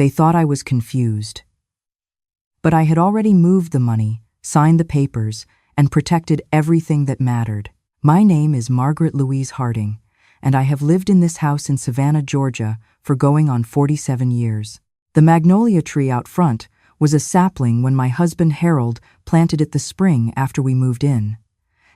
They thought I was confused. But I had already moved the money, signed the papers, and protected everything that mattered. My name is Margaret Louise Harding, and I have lived in this house in Savannah, Georgia, for going on 47 years. The magnolia tree out front was a sapling when my husband Harold planted it the spring after we moved in.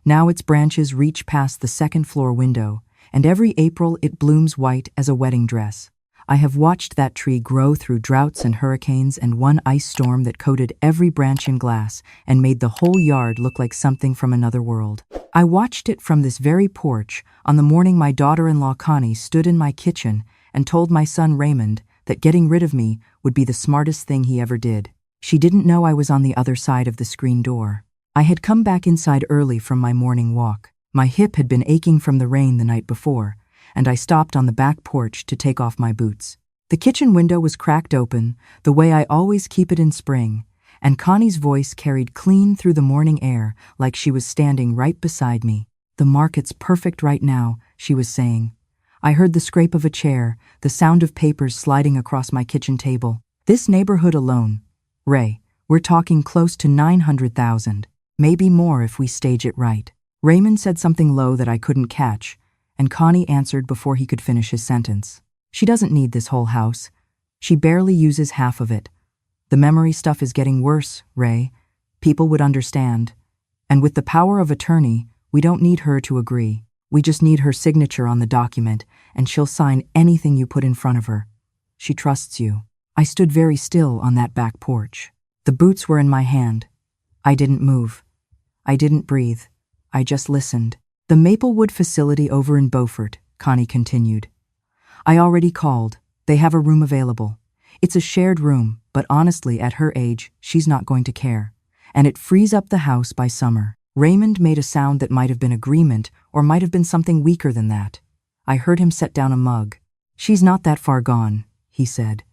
Now its branches reach past the second-floor window, and every April it blooms white as a wedding dress. I have watched that tree grow through droughts and hurricanes and one ice storm that coated every branch in glass and made the whole yard look like something from another world. I watched it from this very porch on the morning my daughter-in-law Connie stood in my kitchen and told my son Raymond that getting rid of me would be the smartest thing he ever did. She didn't know I was on the other side of the screen door. I had come back inside early from my morning walk. My hip had been aching from the rain the night before, and I stopped on the back porch to take off my boots. The kitchen window was cracked open, the way I always keep it in spring, and Connie's voice carried clean through the morning air like she was standing right beside me. "The market's perfect right now," she was saying. I heard the scrape of a chair, the sound of papers sliding across my kitchen table. "This neighborhood alone, Ray, we're talking close to 900,000, maybe more if we stage it right." Raymond said something low that I couldn't catch, and Connie answered before he could finish his sentence. "She doesn't need this whole house. She barely uses half of it. The memory stuff is getting worse, Ray. People would understand. And with the power of attorney, we don't need her to agree. We just need her signature on the document, and she'll sign anything you put in front of her. She trusts you." I stood very still on that back porch. The boots were in my hand. I didn't move. I didn't breathe. I just listened. "The Maplewood facility over in Beaufort," Connie continued. "I already called. They have a room available. It's a shared room, but honestly, at her age, she's not going to care. And it frees up the house by summer." Raymond made a sound that might have been agreement or might have been something weaker than that. I heard him set down a mug. "She's not that far gone," he said.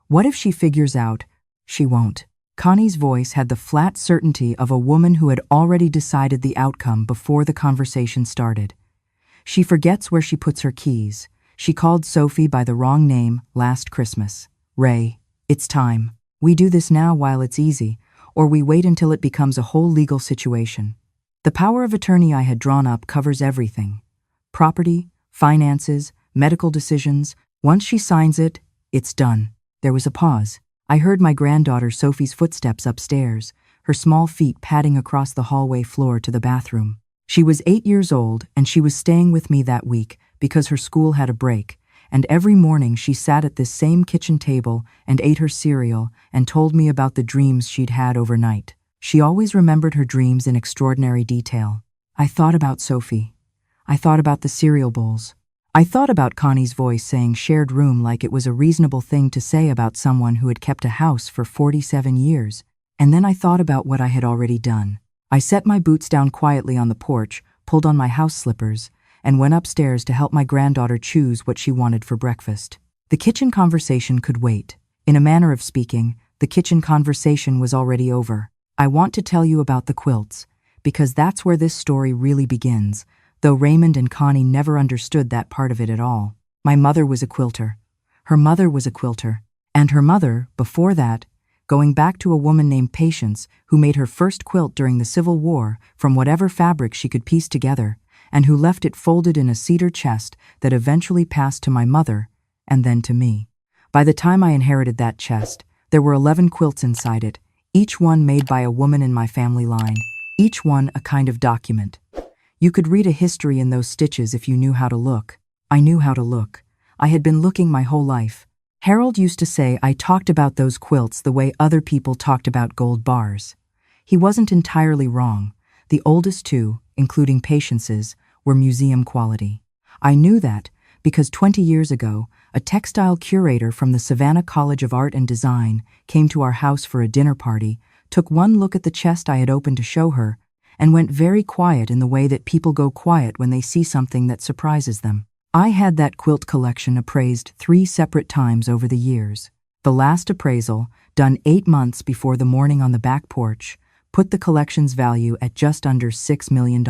"What if she figures out she won't?" Connie's voice had the flat certainty of a woman who had already decided the outcome before the conversation started. "She forgets where she puts her keys. She called Sophie by the wrong name last Christmas. Ray, it's time. We do this now while it's easy, or we wait until it becomes a whole legal situation." The power of attorney I had drawn up covers everything. Property, finances, medical decisions. Once she signs it, it's done. There was a pause. I heard my granddaughter Sophie's footsteps upstairs, her small feet padding across the hallway floor to the bathroom. She was 8 years old, and she was staying with me that week because her school had a break, and every morning she sat at this same kitchen table and ate her cereal and told me about the dreams she'd had overnight. She always remembered her dreams in extraordinary detail. I thought about Sophie. I thought about the cereal bowls. I thought about Connie's voice saying shared room like it was a reasonable thing to say about someone who had kept a house for 47 years. And then I thought about what I had already done. I set my boots down quietly on the porch, pulled on my house slippers, and went upstairs to help my granddaughter choose what she wanted for breakfast. The kitchen conversation could wait. In a manner of speaking, the kitchen conversation was already over. I want to tell you about the quilts, because that's where this story really begins, though Raymond and Connie never understood that part of it at all. My mother was a quilter. Her mother was a quilter. And her mother, before that, going back to a woman named Patience who made her first quilt during the Civil War from whatever fabric she could piece together, and who left it folded in a cedar chest that eventually passed to my mother, and then to me. By the time I inherited that chest, there were 11 quilts inside it, each one made by a woman in my family line, each one a kind of document. You could read a history in those stitches if you knew how to look. I knew how to look. I had been looking my whole life. Harold used to say I talked about those quilts the way other people talked about gold bars. He wasn't entirely wrong. The oldest two, including Patience's, were museum quality. I knew that because 20 years ago, a textile curator from the Savannah College of Art and Design came to our house for a dinner party, took one look at the chest I had opened to show her, and went very quiet in the way that people go quiet when they see something that surprises them. I had that quilt collection appraised 3 separate times over the years. The last appraisal, done 8 months before the morning on the back porch, put the collection's value at just under $6 million.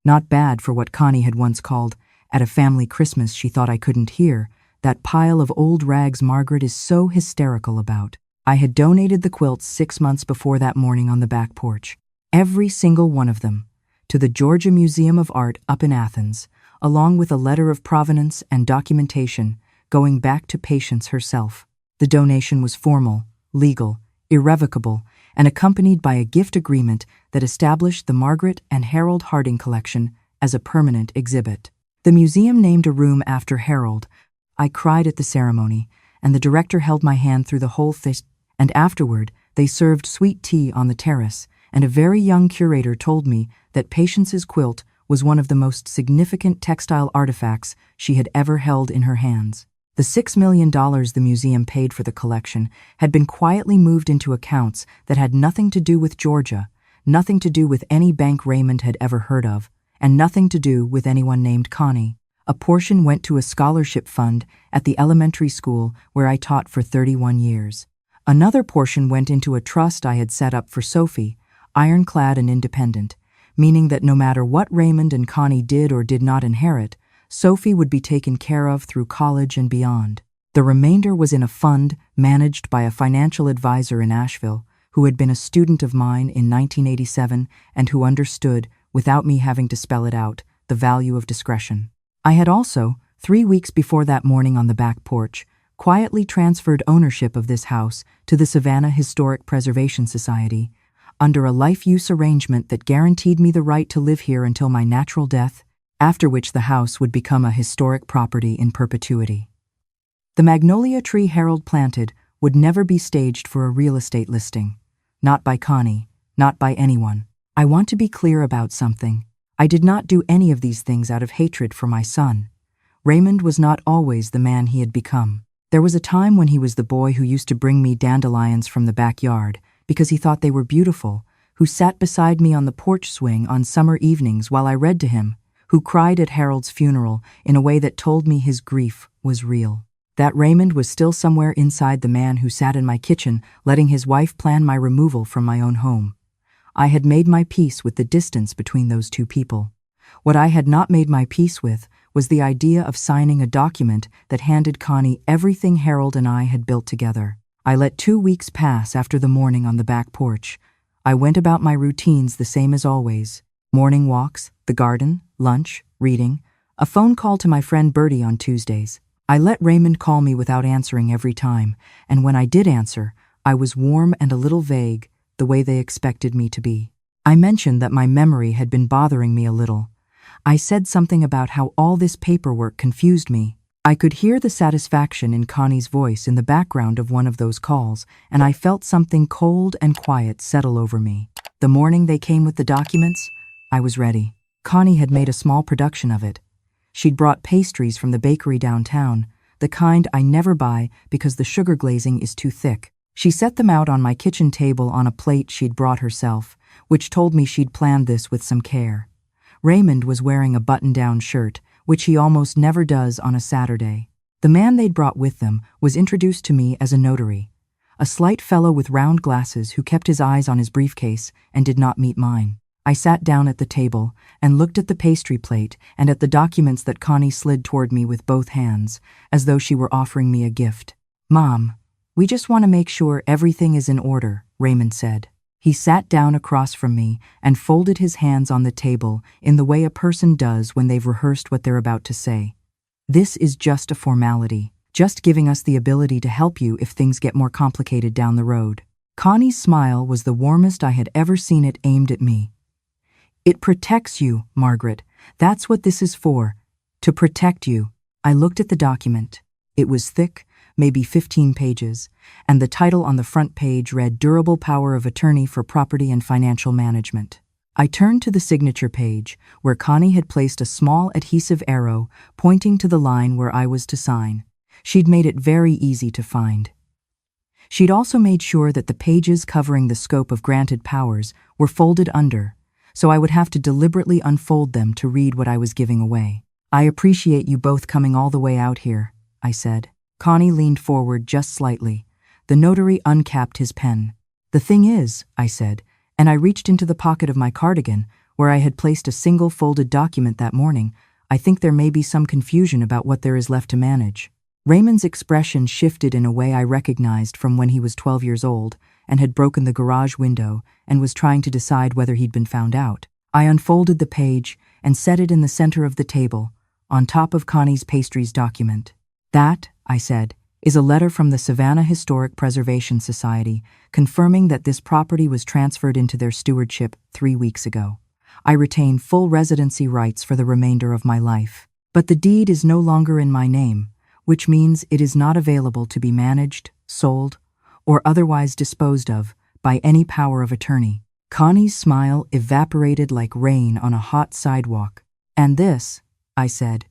Not bad for what Connie had once called, at a family Christmas she thought I couldn't hear, that pile of old rags Margaret is so hysterical about. I had donated the quilts 6 months before that morning on the back porch. Every single one of them, to the Georgia Museum of Art up in Athens, along with a letter of provenance and documentation going back to Patience herself. The donation was formal, legal, irrevocable, and accompanied by a gift agreement that established the Margaret and Harold Harding collection as a permanent exhibit. The museum named a room after Harold. I cried at the ceremony, and the director held my hand through the whole thing, and afterward they served sweet tea on the terrace, and a very young curator told me that Patience's quilt was one of the most significant textile artifacts she had ever held in her hands. The $6 million the museum paid for the collection had been quietly moved into accounts that had nothing to do with Georgia, nothing to do with any bank Raymond had ever heard of, and nothing to do with anyone named Connie. A portion went to a scholarship fund at the elementary school where I taught for 31 years. Another portion went into a trust I had set up for Sophie, ironclad and independent, meaning that no matter what Raymond and Connie did or did not inherit, Sophie would be taken care of through college and beyond. The remainder was in a fund managed by a financial advisor in Asheville who had been a student of mine in 1987 and who understood, without me having to spell it out, the value of discretion. I had also, 3 weeks before that morning on the back porch, quietly transferred ownership of this house to the Savannah Historic Preservation Society, under a life-use arrangement that guaranteed me the right to live here until my natural death, after which the house would become a historic property in perpetuity. The magnolia tree Harold planted would never be staged for a real estate listing. Not by Connie, not by anyone. I want to be clear about something. I did not do any of these things out of hatred for my son. Raymond was not always the man he had become. There was a time when he was the boy who used to bring me dandelions from the backyard because he thought they were beautiful, who sat beside me on the porch swing on summer evenings while I read to him, who cried at Harold's funeral in a way that told me his grief was real. That Raymond was still somewhere inside the man who sat in my kitchen letting his wife plan my removal from my own home. I had made my peace with the distance between those two people. What I had not made my peace with was the idea of signing a document that handed Connie everything Harold and I had built together. I let 2 weeks pass after the morning on the back porch. I went about my routines the same as always. Morning walks, the garden, lunch, reading, a phone call to my friend Bertie on Tuesdays. I let Raymond call me without answering every time, and when I did answer, I was warm and a little vague, the way they expected me to be. I mentioned that my memory had been bothering me a little. I said something about how all this paperwork confused me. I could hear the satisfaction in Connie's voice in the background of one of those calls, and I felt something cold and quiet settle over me. The morning they came with the documents, I was ready. Connie had made a small production of it. She'd brought pastries from the bakery downtown, the kind I never buy because the sugar glazing is too thick. She set them out on my kitchen table on a plate she'd brought herself, which told me she'd planned this with some care. Raymond was wearing a button-down shirt, which he almost never does on a Saturday. The man they'd brought with them was introduced to me as a notary, a slight fellow with round glasses who kept his eyes on his briefcase and did not meet mine. I sat down at the table and looked at the pastry plate and at the documents that Connie slid toward me with both hands, as though she were offering me a gift. "Mom, we just want to make sure everything is in order," Raymond said. He sat down across from me and folded his hands on the table in the way a person does when they've rehearsed what they're about to say. "This is just a formality, just giving us the ability to help you if things get more complicated down the road." Connie's smile was the warmest I had ever seen it aimed at me. "It protects you, Margaret. That's what this is for. To protect you." I looked at the document. It was thick, maybe 15 pages, and the title on the front page read Durable Power of Attorney for Property and Financial Management. I turned to the signature page, where Connie had placed a small adhesive arrow pointing to the line where I was to sign. She'd made it very easy to find. She'd also made sure that the pages covering the scope of granted powers were folded under, so I would have to deliberately unfold them to read what I was giving away. "I appreciate you both coming all the way out here," I said. Connie leaned forward just slightly. The notary uncapped his pen. "The thing is," I said, and I reached into the pocket of my cardigan, where I had placed a single folded document that morning, "I think there may be some confusion about what there is left to manage." Raymond's expression shifted in a way I recognized from when he was 12 years old and had broken the garage window and was trying to decide whether he'd been found out. I unfolded the page and set it in the center of the table, on top of Connie's pastries document. "That," I said, "is a letter from the Savannah Historic Preservation Society confirming that this property was transferred into their stewardship 3 weeks ago. I retain full residency rights for the remainder of my life. But the deed is no longer in my name, which means it is not available to be managed, sold, or otherwise disposed of by any power of attorney." Connie's smile evaporated like rain on a hot sidewalk. "And this," I said,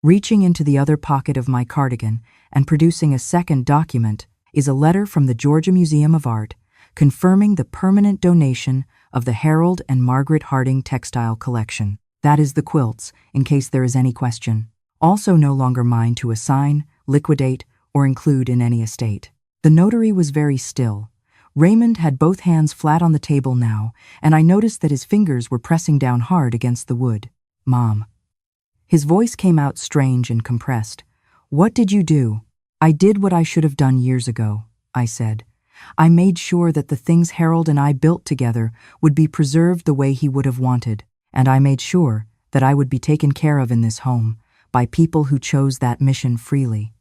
reaching into the other pocket of my cardigan and producing a second document, "is a letter from the Georgia Museum of Art confirming the permanent donation of the Harold and Margaret Harding textile collection. That is the quilts, in case there is any question. Also no longer mine to assign, liquidate, or include in any estate." The notary was very still. Raymond had both hands flat on the table now, and I noticed that his fingers were pressing down hard against the wood. "Mom." His voice came out strange and compressed. "What did you do?" "I did what I should have done years ago," I said. "I made sure that the things Harold and I built together would be preserved the way he would have wanted, and I made sure that I would be taken care of in this home by people who chose that mission freely,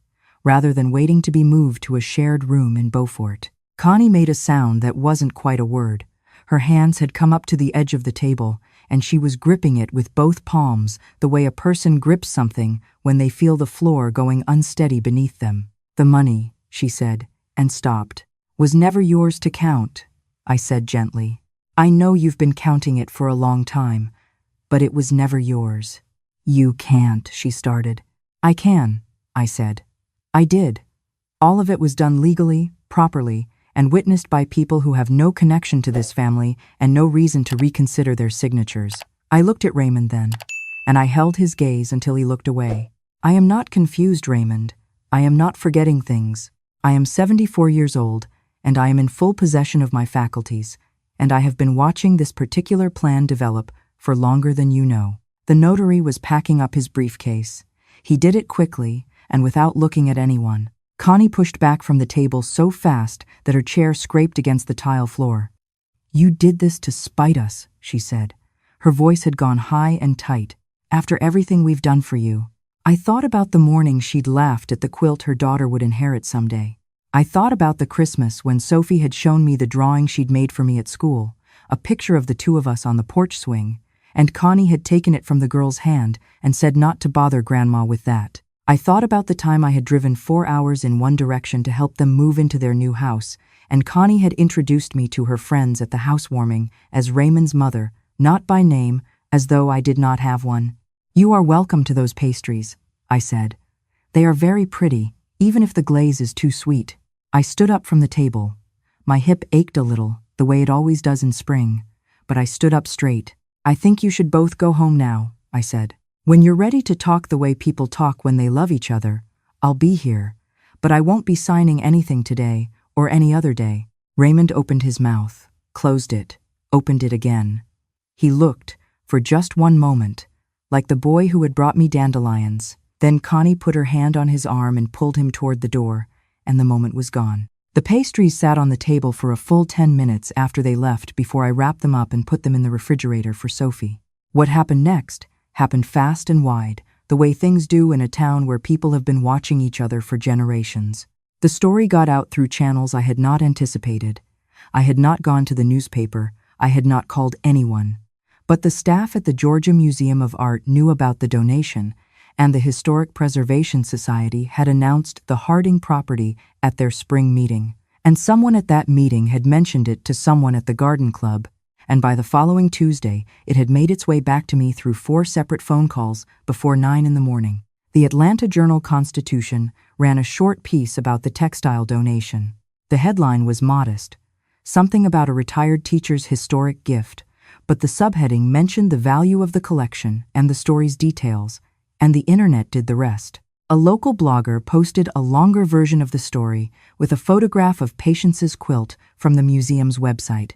rather than waiting to be moved to a shared room in Beaufort." Connie made a sound that wasn't quite a word. Her hands had come up to the edge of the table, and she was gripping it with both palms the way a person grips something when they feel the floor going unsteady beneath them. "The money," she said, and stopped, "was never yours to count," I said gently. "I know you've been counting it for a long time, but it was never yours." "You can't," she started. "I can," I said. "I did. All of it was done legally, properly, and witnessed by people who have no connection to this family and no reason to reconsider their signatures." I looked at Raymond then, and I held his gaze until he looked away. "I am not confused, Raymond. I am not forgetting things. I am 74 years old, and I am in full possession of my faculties, and I have been watching this particular plan develop for longer than you know." The notary was packing up his briefcase. He did it quickly and without looking at anyone. Connie pushed back from the table so fast that her chair scraped against the tile floor. "You did this to spite us," she said. Her voice had gone high and tight. "After everything we've done for you." I thought about the morning she'd laughed at the quilt her daughter would inherit someday. I thought about the Christmas when Sophie had shown me the drawing she'd made for me at school, a picture of the two of us on the porch swing, and Connie had taken it from the girl's hand and said not to bother Grandma with that. I thought about the time I had driven 4 hours in one direction to help them move into their new house, and Connie had introduced me to her friends at the housewarming as Raymond's mother, not by name, as though I did not have one. "You are welcome to those pastries," I said. "They are very pretty, even if the glaze is too sweet." I stood up from the table. My hip ached a little, the way it always does in spring, but I stood up straight. "I think you should both go home now," I said. "When you're ready to talk the way people talk when they love each other, I'll be here, but I won't be signing anything today or any other day." Raymond opened his mouth, closed it, opened it again. He looked, for just one moment, like the boy who had brought me dandelions. Then Connie put her hand on his arm and pulled him toward the door, and the moment was gone. The pastries sat on the table for a full 10 minutes after they left before I wrapped them up and put them in the refrigerator for Sophie. What happened next happened fast and wide, the way things do in a town where people have been watching each other for generations. The story got out through channels I had not anticipated. I had not gone to the newspaper, I had not called anyone. But the staff at the Georgia Museum of Art knew about the donation, and the Historic Preservation Society had announced the Harding property at their spring meeting. And someone at that meeting had mentioned it to someone at the garden club, and by the following Tuesday, it had made its way back to me through 4 separate phone calls before 9 in the morning. The Atlanta Journal-Constitution ran a short piece about the textile donation. The headline was modest, something about a retired teacher's historic gift, but the subheading mentioned the value of the collection and the story's details, and the internet did the rest. A local blogger posted a longer version of the story with a photograph of Patience's quilt from the museum's website.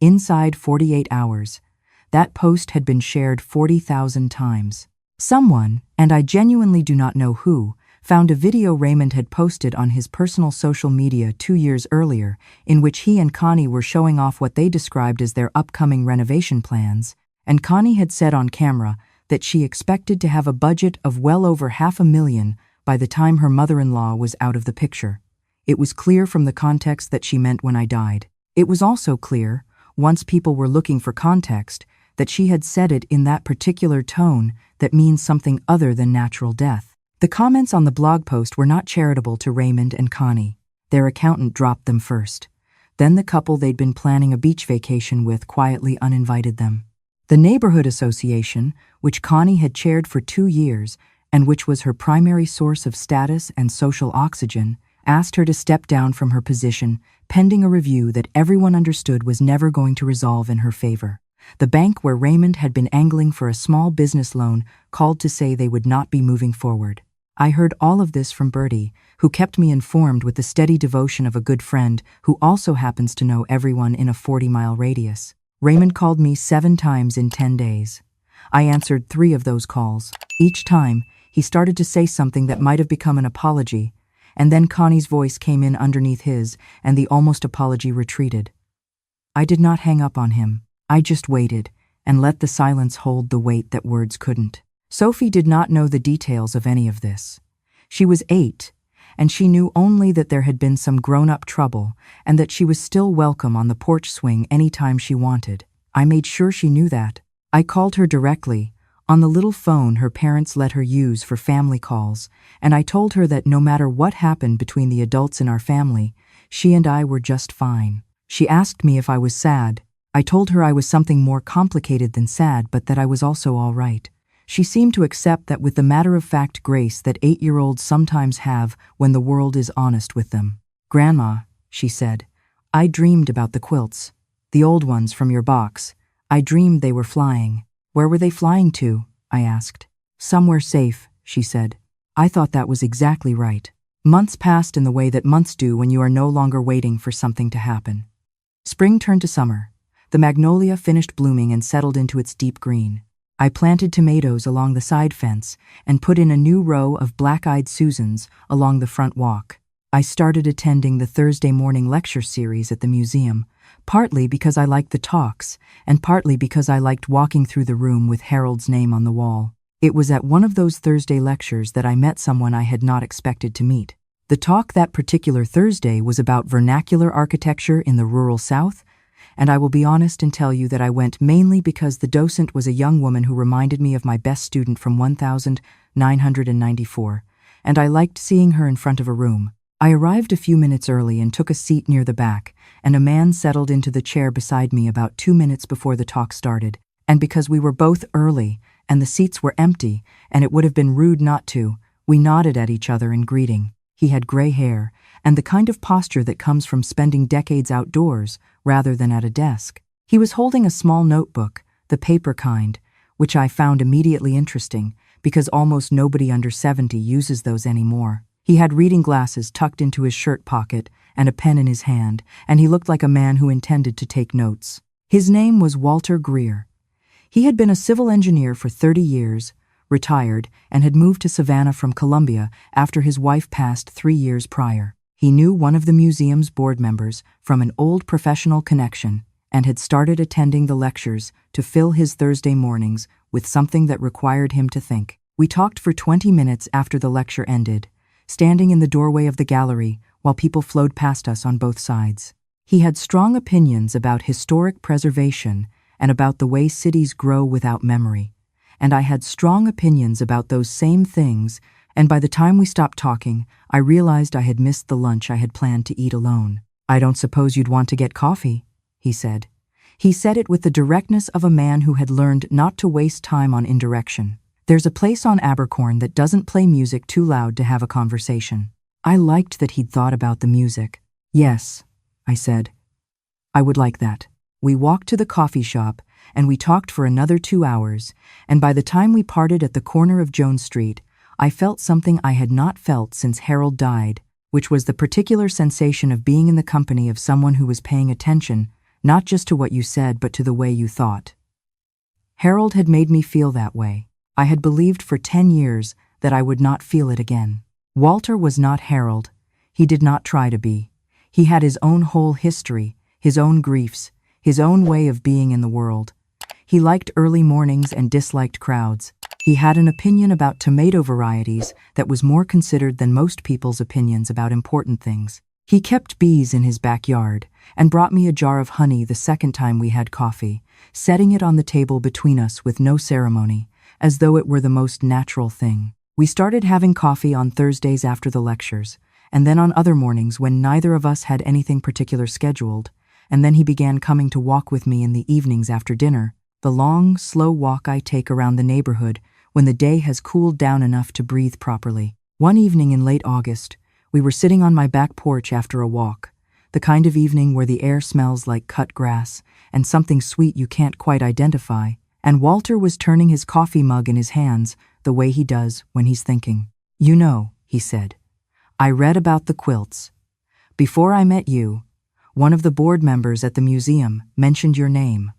Inside 48 hours, that post had been shared 40,000 times. Someone, and I genuinely do not know who, found a video Raymond had posted on his personal social media 2 years earlier, in which he and Connie were showing off what they described as their upcoming renovation plans, and Connie had said on camera that she expected to have a budget of well over $500,000 by the time her mother-in-law was out of the picture. It was clear from the context that she meant when I died. It was also clear, once people were looking for context, that she had said it in that particular tone that means something other than natural death. The comments on the blog post were not charitable to Raymond and Connie. Their accountant dropped them first. Then the couple they'd been planning a beach vacation with quietly uninvited them. The neighborhood association, which Connie had chaired for 2 years and which was her primary source of status and social oxygen, asked her to step down from her position, pending a review that everyone understood was never going to resolve in her favor. The bank where Raymond had been angling for a small business loan called to say they would not be moving forward. I heard all of this from Bertie, who kept me informed with the steady devotion of a good friend who also happens to know everyone in a 40-mile radius. Raymond called me 7 times in 10 days. I answered 3 of those calls. Each time, he started to say something that might have become an apology, and then Connie's voice came in underneath his, and the almost apology retreated. I did not hang up on him. I just waited, and let the silence hold the weight that words couldn't. Sophie did not know the details of any of this. She was 8, and she knew only that there had been some grown-up trouble, and that she was still welcome on the porch swing any time she wanted. I made sure she knew that. I called her directly, on the little phone her parents let her use for family calls, and I told her that no matter what happened between the adults in our family, she and I were just fine. She asked me if I was sad. I told her I was something more complicated than sad, but that I was also all right. She seemed to accept that with the matter-of-fact grace that 8-year-olds sometimes have when the world is honest with them. "Grandma," she said, "I dreamed about the quilts. The old ones from your box. I dreamed they were flying." "Where were they flying to?" I asked. "Somewhere safe," she said. I thought that was exactly right. Months passed in the way that months do when you are no longer waiting for something to happen. Spring turned to summer. The magnolia finished blooming and settled into its deep green. I planted tomatoes along the side fence and put in a new row of black-eyed Susans along the front walk. I started attending the Thursday morning lecture series at the museum, partly because I liked the talks, and partly because I liked walking through the room with Harold's name on the wall. It was at one of those Thursday lectures that I met someone I had not expected to meet. The talk that particular Thursday was about vernacular architecture in the rural South, and I will be honest and tell you that I went mainly because the docent was a young woman who reminded me of my best student from 1994, and I liked seeing her in front of a room. I arrived a few minutes early and took a seat near the back, and a man settled into the chair beside me about 2 minutes before the talk started, and because we were both early and the seats were empty and it would have been rude not to, we nodded at each other in greeting. He had gray hair and the kind of posture that comes from spending decades outdoors rather than at a desk. He was holding a small notebook, the paper kind, which I found immediately interesting because almost nobody under 70 uses those anymore. He had reading glasses tucked into his shirt pocket and a pen in his hand, and he looked like a man who intended to take notes. His name was Walter Greer. He had been a civil engineer for 30 years, retired, and had moved to Savannah from Columbia after his wife passed 3 years prior. He knew one of the museum's board members from an old professional connection and had started attending the lectures to fill his Thursday mornings with something that required him to think. We talked for 20 minutes after the lecture ended, standing in the doorway of the gallery while people flowed past us on both sides. He had strong opinions about historic preservation and about the way cities grow without memory, and I had strong opinions about those same things, and by the time we stopped talking, I realized I had missed the lunch I had planned to eat alone. "I don't suppose you'd want to get coffee," he said. He said it with the directness of a man who had learned not to waste time on indirection. "There's a place on Abercorn that doesn't play music too loud to have a conversation." I liked that he'd thought about the music. "Yes," I said. "I would like that." We walked to the coffee shop, and we talked for another 2 hours, and by the time we parted at the corner of Jones Street, I felt something I had not felt since Harold died, which was the particular sensation of being in the company of someone who was paying attention, not just to what you said but to the way you thought. Harold had made me feel that way. I had believed for 10 years that I would not feel it again. Walter was not Harold. He did not try to be. He had his own whole history, his own griefs, his own way of being in the world. He liked early mornings and disliked crowds. He had an opinion about tomato varieties that was more considered than most people's opinions about important things. He kept bees in his backyard and brought me a jar of honey the second time we had coffee, setting it on the table between us with no ceremony, as though it were the most natural thing. We started having coffee on Thursdays after the lectures, and then on other mornings when neither of us had anything particular scheduled, and then he began coming to walk with me in the evenings after dinner, the long, slow walk I take around the neighborhood when the day has cooled down enough to breathe properly. One evening in late August, we were sitting on my back porch after a walk, the kind of evening where the air smells like cut grass and something sweet you can't quite identify, and Walter was turning his coffee mug in his hands the way he does when he's thinking. "You know," he said, "I read about the quilts. Before I met you, one of the board members at the museum mentioned your name.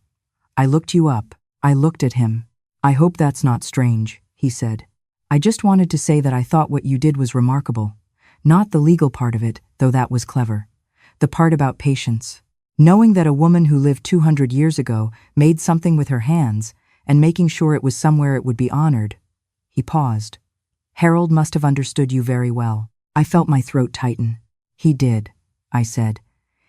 I looked you up." I looked at him. "I hope that's not strange," he said. "I just wanted to say that I thought what you did was remarkable. Not the legal part of it, though that was clever. The part about patience. Knowing that a woman who lived 200 years ago made something with her hands and making sure it was somewhere it would be honored." He paused. "Harold must have understood you very well." I felt my throat tighten. "He did," I said.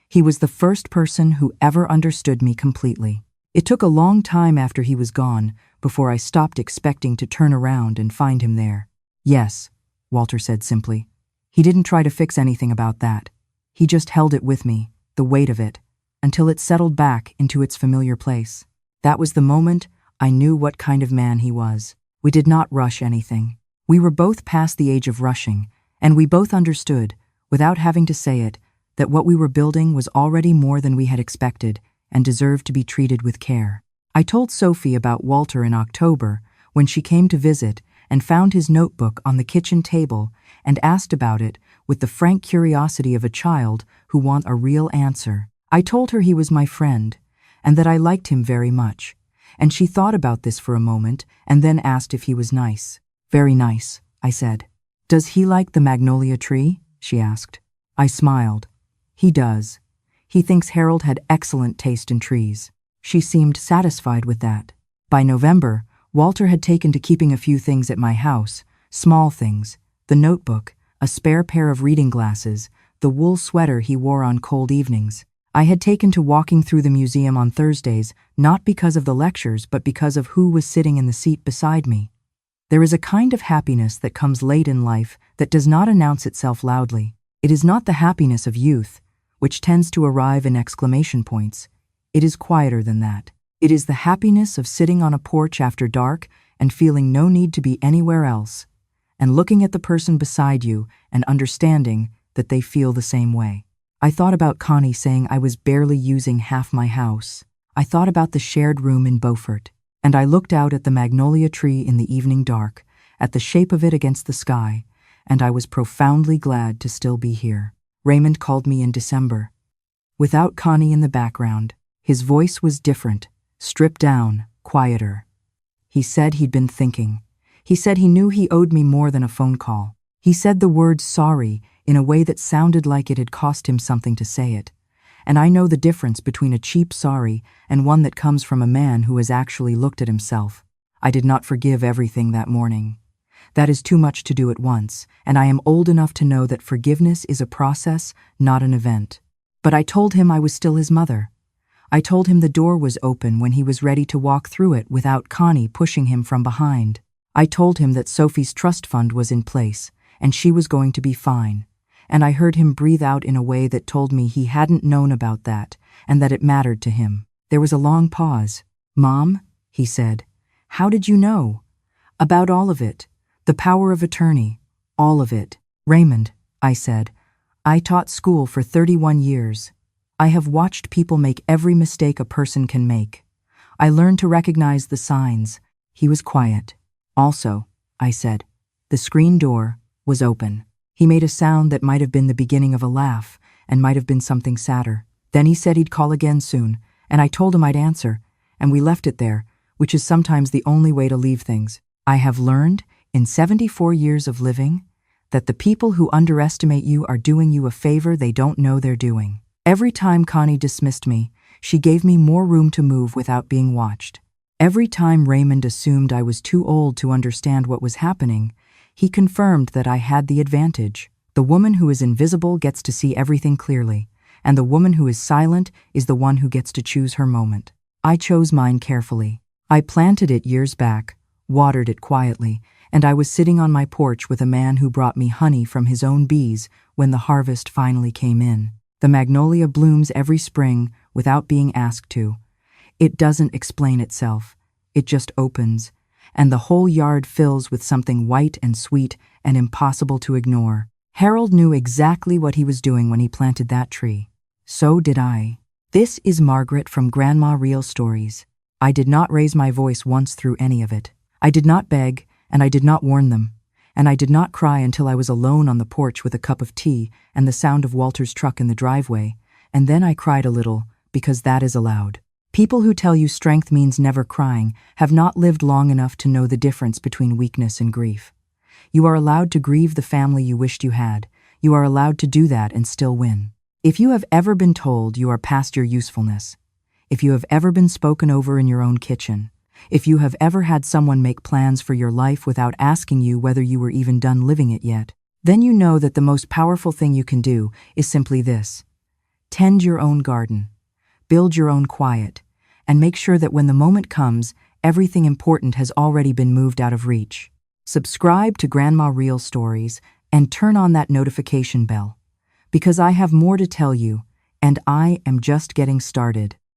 "He was the first person who ever understood me completely." It took a long time after he was gone before I stopped expecting to turn around and find him there. "Yes," Walter said simply. "He didn't try to fix anything about that. He just held it with me, the weight of it, until it settled back into its familiar place. That was the moment I knew what kind of man he was. We did not rush anything. We were both past the age of rushing, and we both understood, without having to say it, that what we were building was already more than we had expected and deserved to be treated with care. I told Sophie about Walter in October when she came to visit and found his notebook on the kitchen table and asked about it with the frank curiosity of a child who wants a real answer. I told her he was my friend and that I liked him very much, and she thought about this for a moment and then asked if he was nice. "Very nice," I said. "Does he like the magnolia tree?" she asked. I smiled. "He does. He thinks Harold had excellent taste in trees." She seemed satisfied with that. By November, Walter had taken to keeping a few things at my house, small things, the notebook, a spare pair of reading glasses, the wool sweater he wore on cold evenings. I had taken to walking through the museum on Thursdays, not because of the lectures, but because of who was sitting in the seat beside me. There is a kind of happiness that comes late in life that does not announce itself loudly. It is not the happiness of youth, which tends to arrive in exclamation points. It is quieter than that. It is the happiness of sitting on a porch after dark and feeling no need to be anywhere else, and looking at the person beside you and understanding that they feel the same way. I thought about Connie saying I was barely using half my house. I thought about the shared room in Beaufort, and I looked out at the magnolia tree in the evening dark, at the shape of it against the sky, and I was profoundly glad to still be here. Raymond called me in December. Without Connie in the background, his voice was different, stripped down, quieter. He said he'd been thinking. He said he knew he owed me more than a phone call. He said the word sorry in a way that sounded like it had cost him something to say it. And I know the difference between a cheap sorry and one that comes from a man who has actually looked at himself. I did not forgive everything that morning. That is too much to do at once, and I am old enough to know that forgiveness is a process, not an event. But I told him I was still his mother. I told him the door was open when he was ready to walk through it without Connie pushing him from behind. I told him that Sophie's trust fund was in place, and she was going to be fine. And I heard him breathe out in a way that told me he hadn't known about that, and that it mattered to him. There was a long pause. "Mom," he said, "how did you know?" "About all of it. The power of attorney. All of it." "Raymond," I said, "I taught school for 31 years. I have watched people make every mistake a person can make. I learned to recognize the signs." He was quiet. "Also," I said, "the screen door was open." He made a sound that might have been the beginning of a laugh and might have been something sadder. Then he said he'd call again soon, and I told him I'd answer, and we left it there, which is sometimes the only way to leave things. I have learned, in 74 years of living, that the people who underestimate you are doing you a favor they don't know they're doing. Every time Connie dismissed me, she gave me more room to move without being watched. Every time Raymond assumed I was too old to understand what was happening, he confirmed that I had the advantage. The woman who is invisible gets to see everything clearly, and the woman who is silent is the one who gets to choose her moment. I chose mine carefully. I planted it years back, watered it quietly, and I was sitting on my porch with a man who brought me honey from his own bees when the harvest finally came in. The magnolia blooms every spring without being asked to. It doesn't explain itself. It just opens, and the whole yard fills with something white and sweet and impossible to ignore. Harold knew exactly what he was doing when he planted that tree. So did I. This is Margaret from Grandma Real Stories. I did not raise my voice once through any of it. I did not beg, and I did not warn them, and I did not cry until I was alone on the porch with a cup of tea and the sound of Walter's truck in the driveway, and then I cried a little, because that is allowed. People who tell you strength means never crying have not lived long enough to know the difference between weakness and grief. You are allowed to grieve the family you wished you had. You are allowed to do that and still win. If you have ever been told you are past your usefulness, if you have ever been spoken over in your own kitchen, if you have ever had someone make plans for your life without asking you whether you were even done living it yet, then you know that the most powerful thing you can do is simply this: tend your own garden, build your own quiet, and make sure that when the moment comes, everything important has already been moved out of reach. Subscribe to Grandma Real Stories and turn on that notification bell, because I have more to tell you, and I am just getting started.